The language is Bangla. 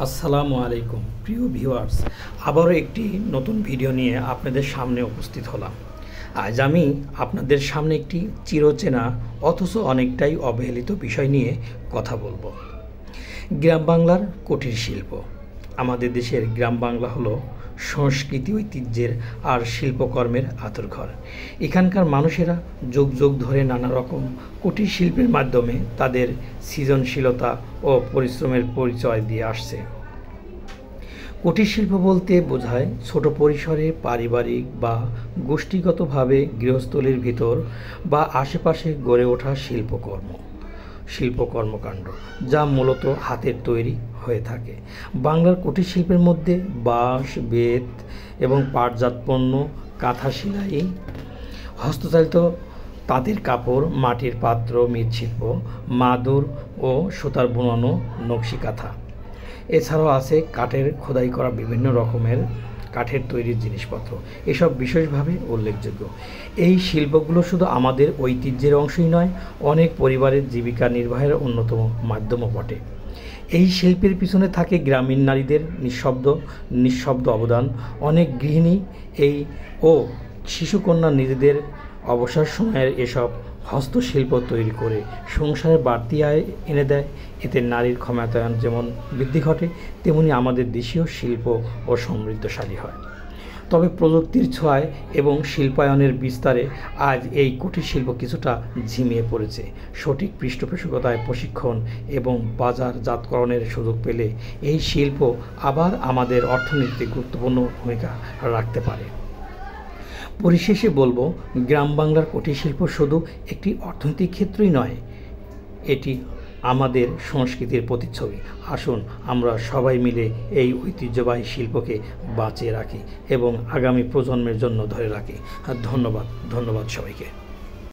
আসসালামু আলাইকুম প্রিয় ভিউয়ার্স, আবারও একটি নতুন ভিডিও নিয়ে আপনাদের সামনে উপস্থিত হলাম। আজ আমি আপনাদের সামনে একটি চিরচেনা অথচ অনেকটাই অবহেলিত বিষয় নিয়ে কথা বলবো। গ্রাম বাংলার কুটির শিল্প। আমাদের দেশের গ্রাম বাংলা হলো সংস্কৃতি, ঐতিহ্যের আর শিল্পকর্মের আঁতুড়ঘর। এখানকার মানুষেরা যুগ যুগ ধরে নানা রকম কুটির শিল্পের মাধ্যমে তাদের সৃজনশীলতা ও পরিশ্রমের পরিচয় দিয়ে আসছে। কুটির শিল্প বলতে বোঝায় ছোট পরিসরে পারিবারিক বা গোষ্ঠীগতভাবে গৃহস্থলীর ভিতর বা আশেপাশে গড়ে ওঠা শিল্পকর্মকাণ্ড, যা মূলত হাতের তৈরি হয়ে থাকে। বাংলার কুটির শিল্পের মধ্যে বাঁশ, বেত এবং পাটজাত পণ্য, কাঁথা সেলাই, হস্তচালিত তাঁতের কাপড়, মাটির পাত্র, মৃৎশিল্প, মাদুর ও সুতার বুনানো নকশি কাঁথা। এছাড়াও আছে কাঠের খোদাই করা বিভিন্ন রকমের কাঠের তৈরির জিনিসপত্র। এসব বিশেষভাবে উল্লেখযোগ্য। এই শিল্পগুলো শুধু আমাদের ঐতিহ্যের অংশই নয়, অনেক পরিবারের জীবিকা নির্বাহের অন্যতম মাধ্যমও বটে। এই শিল্পের পিছনে থাকে গ্রামীণ নারীদের নিঃশব্দ অবদান। অনেক গৃহিণী ও শিশুকন্যা নিজেদের অবসর সময়ের এসব হস্তশিল্প তৈরি করে সংসারে বাড়তি আয় এনে দেয়। এতে নারীর ক্ষমতায়ন যেমন বৃদ্ধি ঘটে, তেমনি আমাদের দেশীয় শিল্প ও সমৃদ্ধশালী হয়। তবে প্রযুক্তির ছোঁয়ায় এবং শিল্পায়নের বিস্তারে আজ এই কুটির শিল্প কিছুটা ঝিমিয়ে পড়েছে। সঠিক পৃষ্ঠপোষকতায় প্রশিক্ষণ এবং বাজারজাতকরণের সুযোগ পেলে এই শিল্প আবার আমাদের অর্থনীতিতে গুরুত্বপূর্ণ ভূমিকা রাখতে পারে। পরিশেষে বলবো, গ্রাম বাংলার কুটির শিল্প শুধু একটি অর্থনৈতিক ক্ষেত্রই নয়, এটি আমাদের সংস্কৃতির প্রতিচ্ছবি। আসুন আমরা সবাই মিলে এই ঐতিহ্যবাহী শিল্পকে বাঁচিয়ে রাখি এবং আগামী প্রজন্মের জন্য ধরে রাখি। ধন্যবাদ সবাইকে।